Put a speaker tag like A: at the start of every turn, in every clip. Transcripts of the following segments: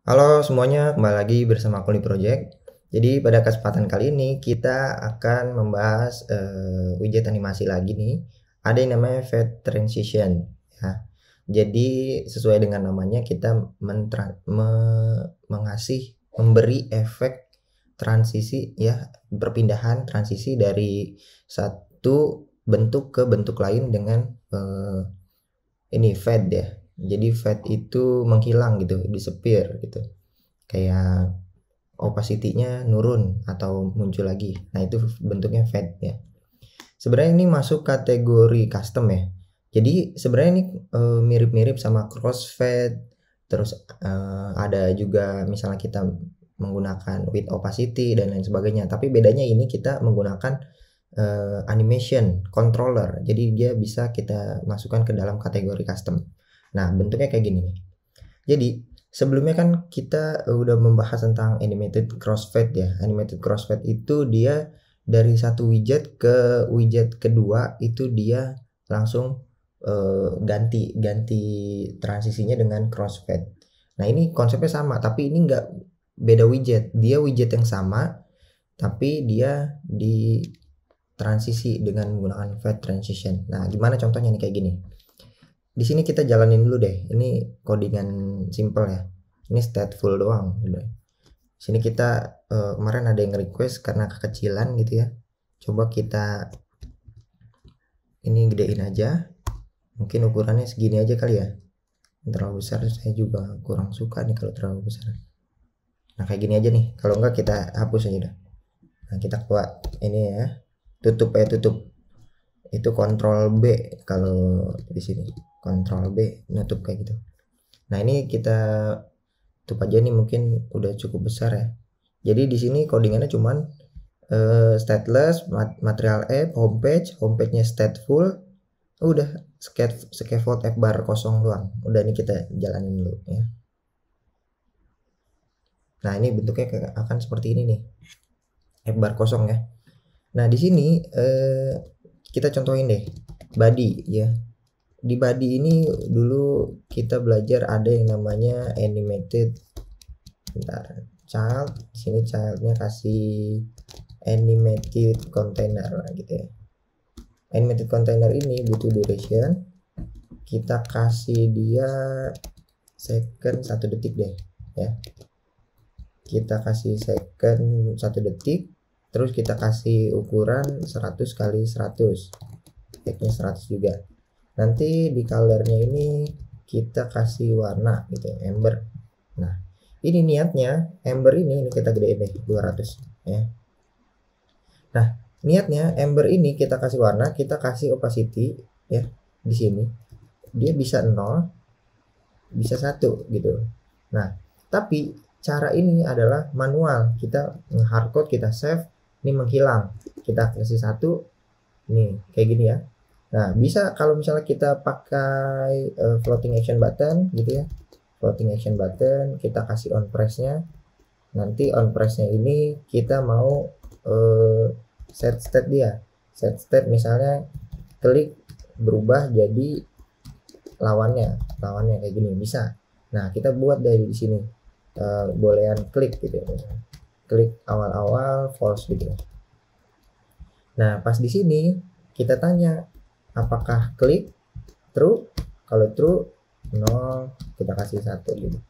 A: Halo semuanya, kembali lagi bersama aku di Project. Jadi pada kesempatan kali ini kita akan membahas widget animasi lagi nih. Ada yang namanya Fade Transition. Ya. Jadi sesuai dengan namanya kita memberi efek transisi ya, perpindahan transisi dari satu bentuk ke bentuk lain dengan ini fade ya. Jadi fade itu menghilang gitu, disappear gitu. Kayak opacity-nya nurun atau muncul lagi. Nah, itu bentuknya fade ya. Sebenarnya ini masuk kategori custom ya. Jadi sebenarnya ini mirip-mirip sama crossfade. Terus ada juga misalnya kita menggunakan with opacity dan lain sebagainya. Tapi bedanya ini kita menggunakan animation controller. Jadi dia bisa kita masukkan ke dalam kategori custom. Nah, bentuknya kayak gini nih. Jadi sebelumnya kan kita udah membahas tentang animated crossfade ya. Animated crossfade itu dia dari satu widget ke widget kedua itu dia langsung ganti transisinya dengan crossfade. Nah ini konsepnya sama, tapi ini nggak beda widget. Dia widget yang sama, tapi dia di transisi dengan menggunakan fade transition. Nah gimana contohnya nih kayak gini. Di sini kita jalanin dulu deh. Ini codingan simple ya. Ini stateful doang gitu. Sini kita kemarin ada yang request karena kekecilan gitu ya. Coba kita ini gedein aja. Mungkin ukurannya segini aja kali ya. Terlalu besar saya juga kurang suka nih kalau terlalu besar. Nah kayak gini aja nih. Kalau enggak kita hapus aja dah. Nah kita kuat ini ya. Tutup ya tutup. Itu kontrol B kalau di sini. Kontrol B nutup kayak gitu. Nah ini kita tutup aja nih, mungkin udah cukup besar ya. Jadi di sini codingannya cuman stateless, material app, homepage-nya stateful, udah scaffold f bar kosong doang. Udah ini kita jalanin dulu ya. Nah ini bentuknya akan seperti ini nih, f bar kosong ya. Nah di sini kita contohin deh body ya. Di body ini dulu kita belajar ada yang namanya animated, bentar, child. Sini childnya kasih animated container gitu ya. Animated container ini butuh duration, kita kasih dia second 1 detik deh ya. Kita kasih second 1 detik, terus kita kasih ukuran 100 kali 100, teksnya 100 juga. Nanti di colornya ini kita kasih warna gitu ya, amber. Nah ini niatnya amber ini kita gedein deh 200 ya. Nah niatnya amber ini kita kasih warna, kita kasih opacity ya. Di sini dia bisa 0, bisa 1 gitu. Nah tapi cara ini adalah manual, kita hardcode, kita save, ini menghilang, kita kasih 1 nih kayak gini ya. Nah bisa kalau misalnya kita pakai floating action button gitu ya, floating action button kita kasih on press-nya. Nanti on press-nya ini kita mau set state dia, set state misalnya klik berubah jadi lawannya kayak gini bisa. Nah kita buat dari di sini bolehan klik gitu ya, klik awal-awal false gitu. Nah pas di sini kita tanya apakah klik true, kalau true 0, kita kasih 1 gitu.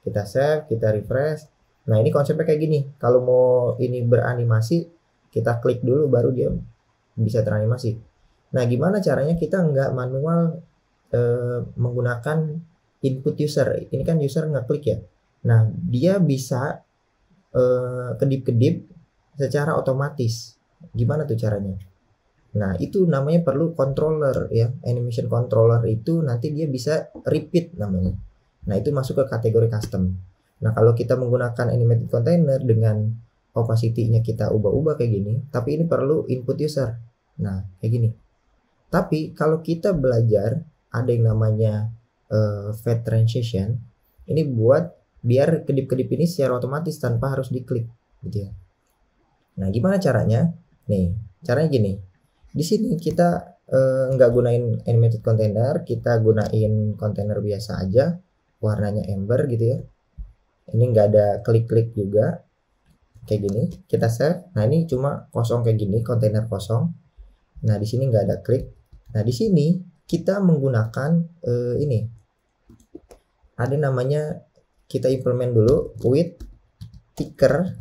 A: Kita save, kita refresh. Nah ini konsepnya kayak gini, kalau mau ini beranimasi kita klik dulu baru dia bisa teranimasi. Nah gimana caranya kita nggak manual menggunakan input user. Ini kan user ngeklik ya. Nah dia bisa kedip-kedip secara otomatis. Gimana tuh caranya? Nah itu namanya perlu controller ya, animation controller itu nanti dia bisa repeat namanya. Nah itu masuk ke kategori custom. Nah kalau kita menggunakan animated container dengan opacity-nya kita ubah-ubah kayak gini, tapi ini perlu input user. Nah kayak gini. Tapi kalau kita belajar ada yang namanya fade transition, ini buat biar kedip-kedip ini secara otomatis tanpa harus diklik gitu ya. Nah gimana caranya? Nih caranya gini. Di sini kita nggak gunain animated container, kita gunain container biasa aja, warnanya amber gitu ya. Ini nggak ada klik-klik juga, kayak gini. Kita save. Nah ini cuma kosong kayak gini, kontainer kosong. Nah di sini nggak ada klik. Nah di sini kita menggunakan ini ada namanya, kita implement dulu with ticker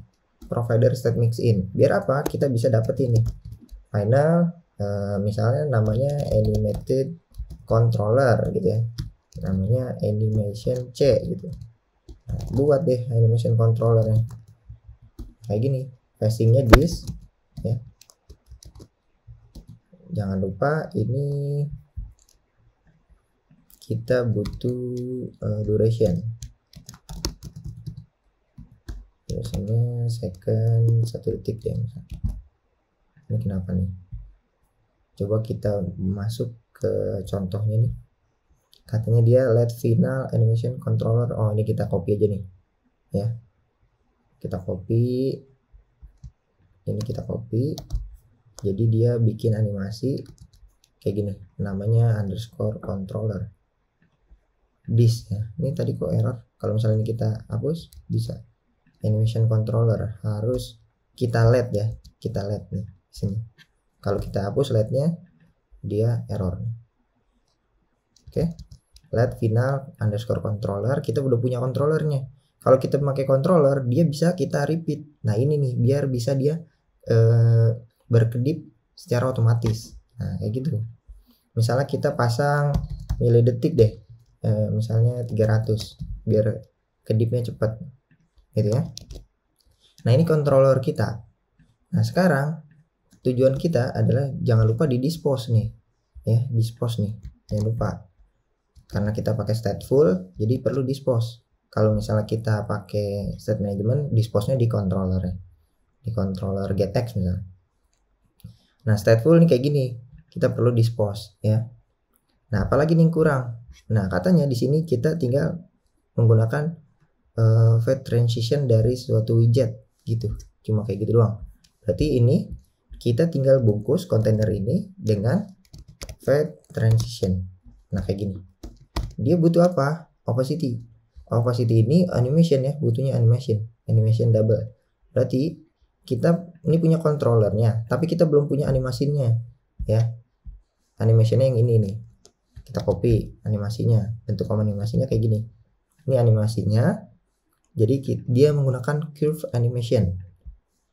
A: provider state mix in. Biar apa? Kita bisa dapet ini final, misalnya namanya animated controller gitu ya, namanya animation C gitu. Nah, buat deh animation controllernya kayak gini, passingnya this ya. Jangan lupa ini kita butuh durationnya second 1 detik ya misalnya. Ini kenapa nih? Coba kita masuk ke contohnya nih. Katanya dia let final animation controller. Oh ini kita copy aja nih ya. Kita copy. Ini kita copy. Jadi dia bikin animasi kayak gini. Namanya underscore controller. This ya. Ini tadi kok error. Kalau misalnya ini kita hapus bisa. Animation controller harus kita let ya. Kita let nih sini. Kalau kita hapus letnya dia error. Oke. Let final underscore controller. Kita udah punya controllernya. Kalau kita memakai controller dia bisa kita repeat. Nah ini nih biar bisa dia berkedip secara otomatis. Nah kayak gitu. Misalnya kita pasang milidetik deh, misalnya 300 biar kedipnya cepat gitu ya. Nah ini controller kita. Nah sekarang tujuan kita adalah jangan lupa di dispose nih ya, dispose nih jangan lupa, karena kita pakai stateful jadi perlu dispose. Kalau misalnya kita pakai state management, dispose-nya di controller ya, di controller getX misalnya. Nah stateful nih kayak gini, kita perlu dispose ya. Nah apalagi nih kurang. Nah katanya di sini kita tinggal menggunakan fade transition dari suatu widget gitu, cuma kayak gitu doang. Berarti ini kita tinggal bungkus kontainer ini dengan fade transition. Nah kayak gini. Dia butuh apa? Opacity. Opacity ini animation ya, butuhnya animation double. Berarti kita ini punya controllernya, tapi kita belum punya animasinya ya. Animationnya yang ini nih. Kita copy animasinya, bentuk animasinya kayak gini. Ini animasinya. Jadi dia menggunakan curve animation.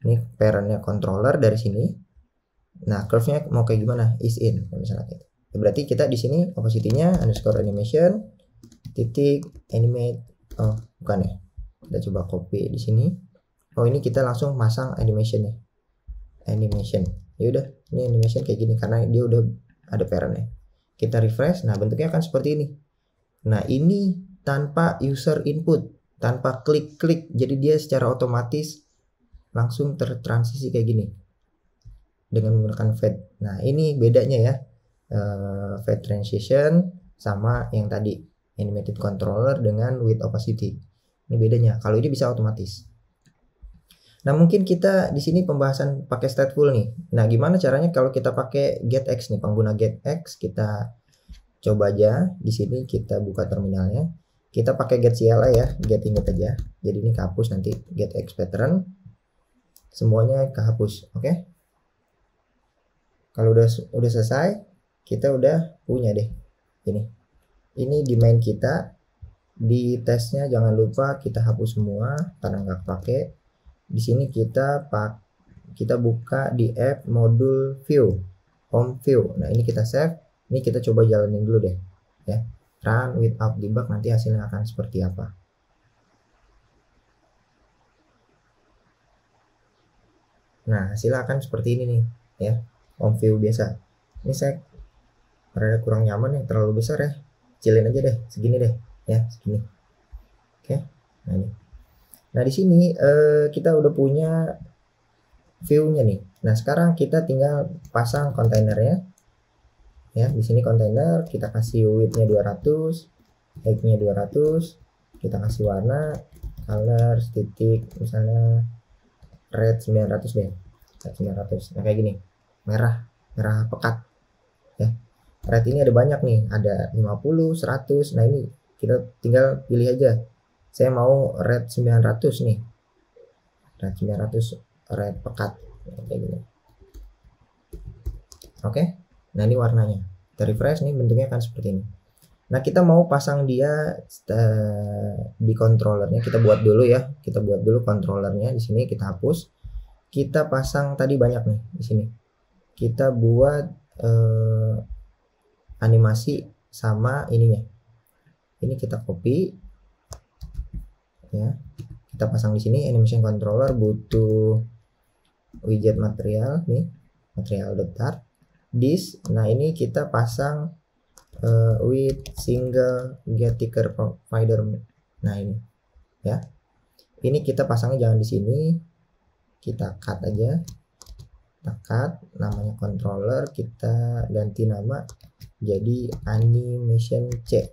A: Ini parentnya controller dari sini. Nah curve-nya mau kayak gimana? Is in misalnya gitu. Berarti kita di sini opacity-nya underscore animation titik animate. Oh bukan ya. Kita coba copy di sini. Oh ini kita langsung masang animation ya. Animation. Ya udah, ini animation kayak gini karena dia udah ada parentnya. Kita refresh. Nah bentuknya akan seperti ini. Nah ini tanpa user input, tanpa klik-klik, jadi dia secara otomatis langsung tertransisi kayak gini dengan menggunakan fade. Nah ini bedanya ya, fade transition sama yang tadi animated controller dengan with opacity. Ini bedanya. Kalau ini bisa otomatis. Nah mungkin kita di sini pembahasan pakai stateful nih. Nah gimana caranya kalau kita pakai getX nih, pengguna getX? Kita coba aja di sini, kita buka terminalnya. Kita pakai get CLI ya, get init aja. Jadi ini kehapus nanti getX pattern. Semuanya kehapus, oke? Kalau udah selesai, kita udah punya deh ini. Ini di main kita. Di tesnya jangan lupa kita hapus semua karena nggak pakai. Di sini kita buka di app modul view, home view. Nah ini kita save. Ini kita coba jalanin dulu deh ya. Run without debug, nanti hasilnya akan seperti apa. Nah hasilnya akan seperti ini nih ya, home view biasa. Ini saya rada kurang nyaman ya, terlalu besar ya, kecilin aja deh, segini deh ya, segini. Oke. Nah ini. Nah di sini kita udah punya view-nya nih. Nah sekarang kita tinggal pasang kontainernya ya. Di sini kontainer kita kasih width-nya 200, height-nya 200, kita kasih warna color titik misalnya red 900 deh, red 900. Nah kayak gini, merah pekat ya. Red ini ada banyak nih, ada 50, 100. Nah ini kita tinggal pilih aja saya mau red 900 nih, red 900, red pekat kayak gini. Oke, nah ini warnanya. Kita refresh nih, bentuknya kan seperti ini. Nah, kita mau pasang dia di controllernya. Kita buat dulu ya. Kita buat dulu controllernya di sini. Kita hapus. Kita pasang tadi banyak nih di sini. Kita buat animasi sama ininya. Ini kita copy ya. Kita pasang di sini animation controller, butuh widget material nih, material.dart this. Nah, ini kita pasang with single get ticker provider. Nah, ini ya, ini kita pasangnya jangan di sini, kita cut aja, kita cut namanya controller, kita ganti nama jadi animation C,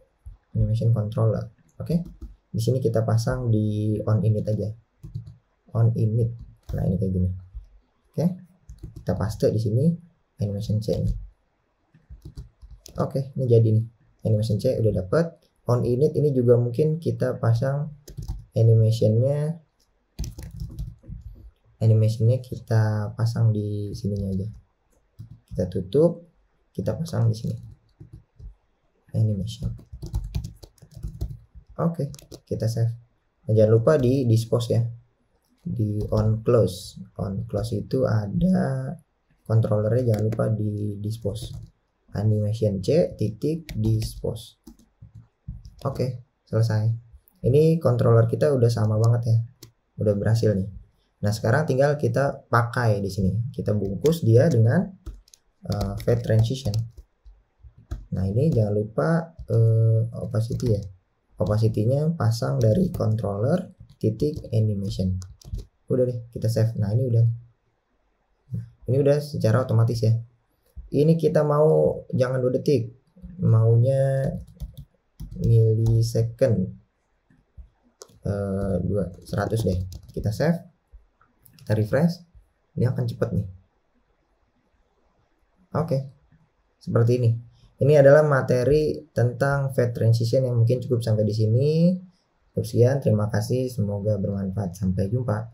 A: animation controller. Oke, di sini kita pasang di on init aja, on init. Nah, ini kayak gini. Oke, kita paste di sini animation C ini. Oke, ini jadi nih animation C udah dapet. On init ini juga mungkin kita pasang animationnya kita pasang di sininya aja. Kita tutup, kita pasang di sini animation. Oke, kita save. Nah, jangan lupa di dispose ya, di on close. On close itu ada controllernya, jangan lupa di dispose. Animation C titik dispose. Oke, selesai. Ini controller kita udah sama banget ya, udah berhasil nih. Nah, sekarang tinggal kita pakai di sini. Kita bungkus dia dengan fade transition. Nah, ini jangan lupa opacity ya. Opacity-nya pasang dari controller titik animation. Udah deh, kita save. Nah, ini udah. Ini udah secara otomatis ya. Ini kita mau jangan 2 detik, maunya millisecond, 100 deh. Kita save, kita refresh, ini akan cepet nih. Oke, seperti ini. Ini adalah materi tentang fade transition yang mungkin cukup sampai di sini. Sekian, terima kasih, semoga bermanfaat. Sampai jumpa.